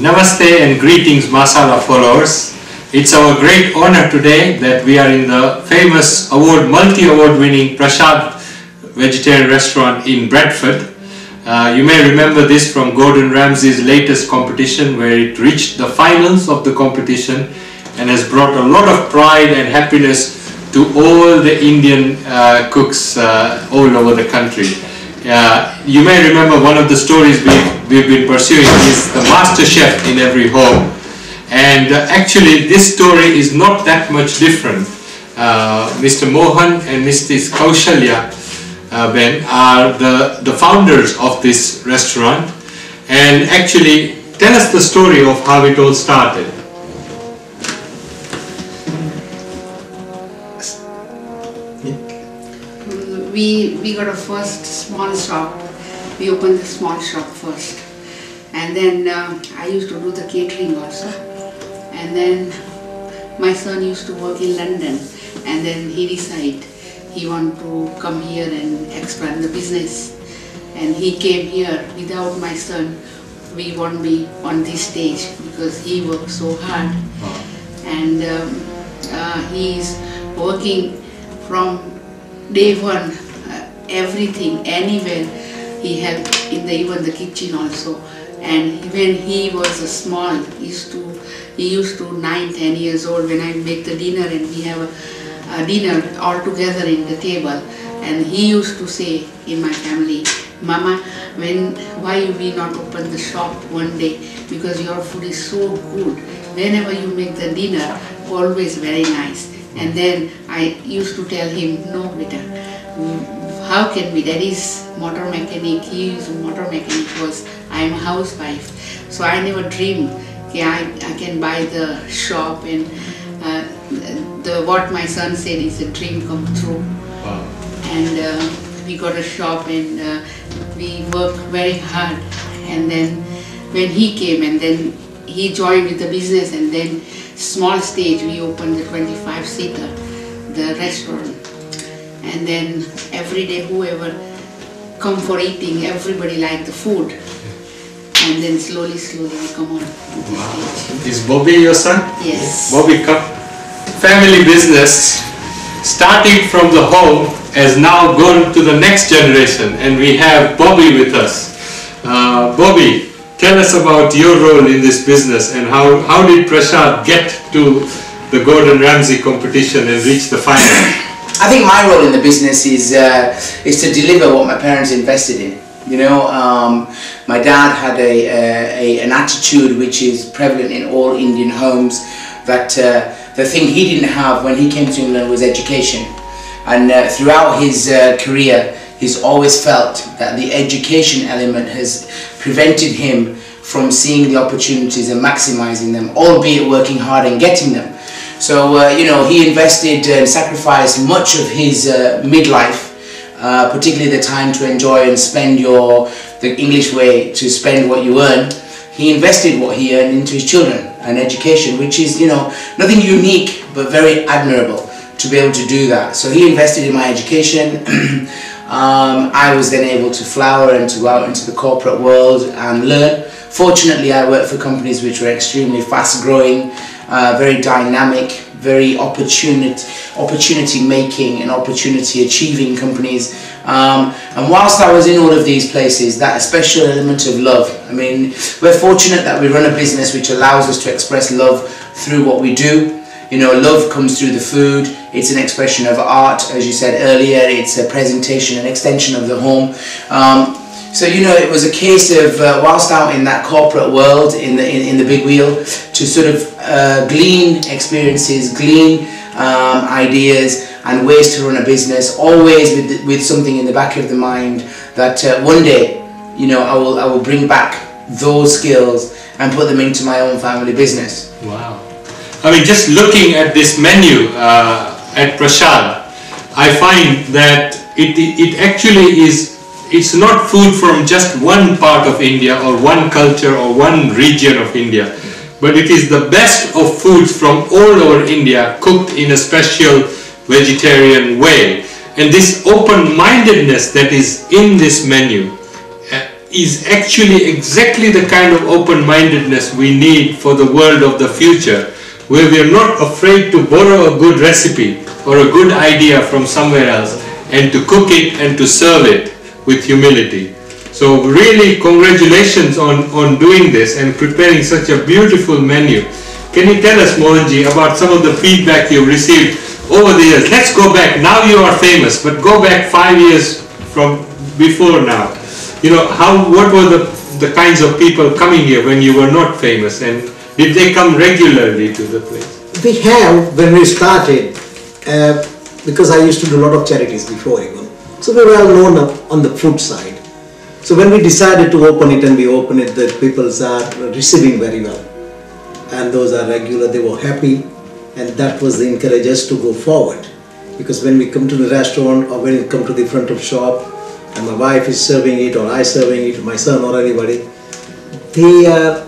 Namaste and greetings Masala followers. It's our great honor today that we are in the famous multi-award winning Prashad Vegetarian Restaurant in Bradford. You may remember this from Gordon Ramsay's latest competition where it reached the finals of the competition and has brought a lot of pride and happiness to all the Indian cooks all over the country. You may remember one of the stories we've been pursuing is the master chef in every home, and actually this story is not that much different. Mr. Mohan and Mrs. Kaushalya are the founders of this restaurant, and actually tell us the story of how it all started. We got a first small shop. We opened the small shop first, and then I used to do the catering also. And then my son used to work in London, and then he decided he wanted to come here and expand the business. And he came here. Without my son, we won't be on this stage because he worked so hard. And he's working from day one. Everything, anywhere, he helped in even the kitchen also. And when he was small, he used to 9-10 years old when I make the dinner and we have a dinner all together in the table. And he used to say in my family, "Mama, why we not open the shop one day? Because your food is so good. Whenever you make the dinner, always very nice." And then I used to tell him, "No, beta. How can be? That is motor mechanic, he is a motor mechanic because I am a housewife. So I never dreamed I can buy the shop, and what my son said is a dream come true." Wow. And we got a shop and we worked very hard. And then when he came and then he joined with the business, and then small stage we opened the 25-seater, the restaurant. And then every day whoever come for eating, everybody like the food. And then slowly we come on to the stage. Is Bobby your son? Yes. Bobby, family business starting from the home has now gone to the next generation, and we have Bobby with us. Bobby, tell us about your role in this business and how did Prashad get to the Gordon Ramsay competition and reach the final? I think my role in the business is to deliver what my parents invested in. You know, my dad had an attitude which is prevalent in all Indian homes, that the thing he didn't have when he came to England was education. And throughout his career, he's always felt that the education element has prevented him from seeing the opportunities and maximizing them, albeit working hard and getting them. So, you know, he invested and sacrificed much of his midlife, particularly the time to enjoy and spend the English way, to spend what you earn. He invested what he earned into his children and education, which is, you know, nothing unique, but very admirable to be able to do that. So he invested in my education. I was then able to flower and to go out into the corporate world and learn. Fortunately, I worked for companies which were extremely fast growing, very dynamic, very opportunity making and opportunity achieving companies. And whilst I was in all of these places, that special element of love, I mean, we're fortunate that we run a business which allows us to express love through what we do. You know, love comes through the food. It's an expression of art, as you said earlier. It's a presentation, an extension of the home. So, you know, it was a case of whilst out in that corporate world, in the big wheel, to sort of glean experiences, glean ideas and ways to run a business, always with something in the back of the mind that one day, you know, I will bring back those skills and put them into my own family business. Wow. I mean, just looking at this menu at Prashad, I find that it actually is. It's not food from just one part of India or one culture or one region of India, but it is the best of foods from all over India cooked in a special vegetarian way. And this open-mindedness that is in this menu is actually exactly the kind of open-mindedness we need for the world of the future, where we are not afraid to borrow a good recipe or a good idea from somewhere else and to cook it and to serve it with humility. So really congratulations on doing this and preparing such a beautiful menu. Can you tell us, Mohanji, about some of the feedback you've received over the years? Let's go back. Now you are famous, but go back 5 years from before now. You know, what were the kinds of people coming here when you were not famous, and did they come regularly to the place? We have, when we started, because I used to do a lot of charities before even. So we were well known on the food side. So when we decided to open it and we opened it, the people are receiving very well. And those are regular, they were happy, and that was the encourage us to go forward. Because when we come to the restaurant or when we come to the front of shop and my wife is serving it or I serving it, my son or anybody, they are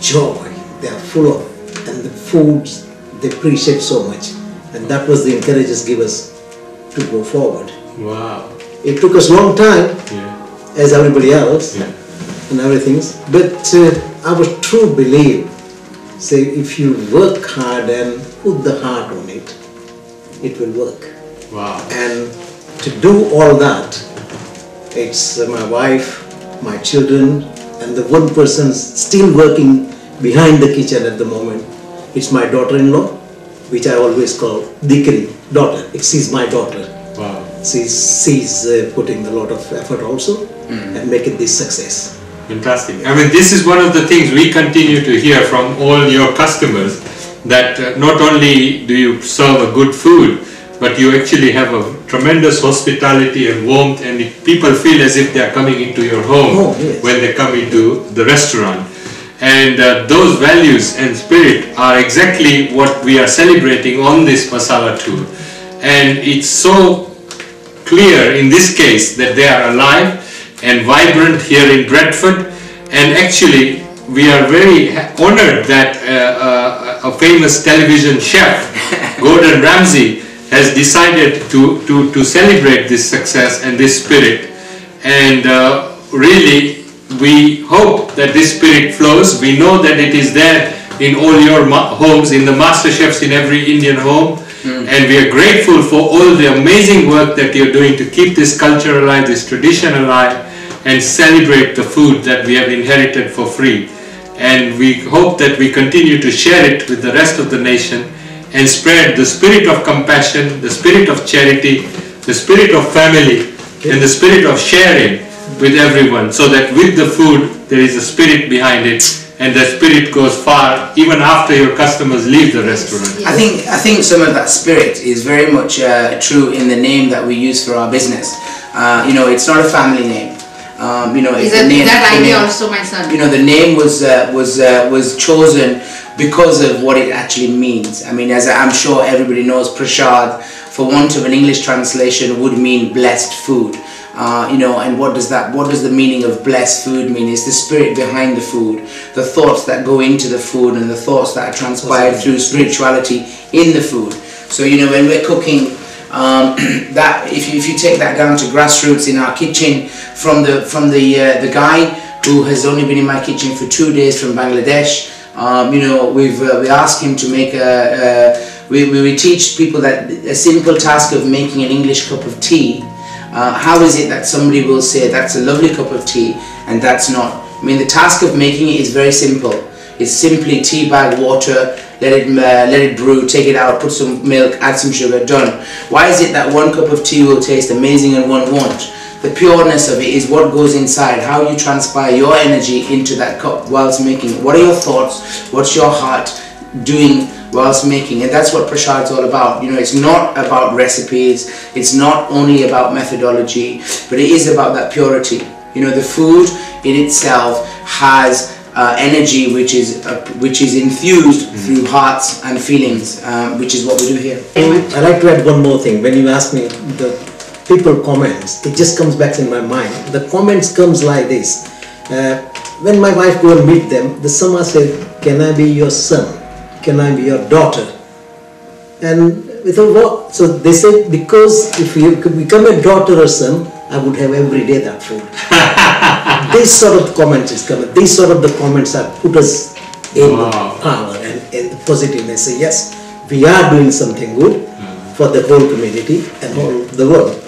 joy, they are full of, and the foods they appreciate so much. And that was the encourages give us to go forward. Wow. It took us a long time, Yeah. as everybody else, Yeah. and everything. But our true belief, say if you work hard and put the heart on it, it will work. Wow. And to do all that, it's my wife, my children, and the one person still working behind the kitchen at the moment. It's my daughter-in-law, which I always call Dikri, daughter. She's my daughter. Wow. She's putting a lot of effort also and making this success. Fantastic. I mean, this is one of the things we continue to hear from all your customers, that not only do you serve a good food, but you actually have a tremendous hospitality and warmth, and people feel as if they are coming into your home when they come into the restaurant. And those values and spirit are exactly what we are celebrating on this Masala tour. And it's so clear in this case that they are alive and vibrant here in Bradford. And actually we are very honored that a famous television chef, Gordon Ramsay, has decided to celebrate this success and this spirit. And really we hope that this spirit flows. We know that it is there in all your homes, in the master chefs in every Indian home. And we are grateful for all the amazing work that you're doing to keep this culture alive, this tradition alive, and celebrate the food that we have inherited for free. And we hope that we continue to share it with the rest of the nation and spread the spirit of compassion, the spirit of charity, the spirit of family, and the spirit of sharing with everyone, so that with the food there is a spirit behind it, and that spirit goes far even after your customers leave the restaurant. Yes. I think some of that spirit is very much true in the name that we use for our business. You know, it's not a family name. You know, it's the name. That idea also, my son. You know, the name was chosen because of what it actually means. I mean, as I'm sure everybody knows, Prashad, for want of an English translation, would mean blessed food. You know, and what does the meaning of blessed food mean? It's the spirit behind the food, the thoughts that go into the food, and the thoughts that are transpired through spirituality in the food. So, you know, when we're cooking, that if you take that down to grassroots in our kitchen, from the guy who has only been in my kitchen for 2 days from Bangladesh, you know, we asked him to make we teach people that a simple task of making an English cup of tea. How is it that somebody will say that's a lovely cup of tea and that's not? I mean, the task of making it is very simple. It's simply tea bag, water, let it brew, take it out, put some milk, add some sugar, done. Why is it that one cup of tea will taste amazing and one won't? The pureness of it is what goes inside, how you transpire your energy into that cup whilst making it. What are your thoughts? What's your heart doing whilst making? And that's what Prashad's all about. You know, it's not about recipes, it's not only about methodology, but it is about that purity. You know, the food in itself has energy which is infused through hearts and feelings, which is what we do here. I like to add one more thing. When you ask me the people comments, it just comes back in my mind. The comments comes like this. When my wife go and meet them, the Sama said, "Can I be your son? Can I be your daughter?" And without what? So they said, because if you could become a daughter or son, I would have every day that food. These sort of comments is coming. These sort of the comments have put us in power and in positiveness. Say yes, we are doing something good for the whole community and all the world.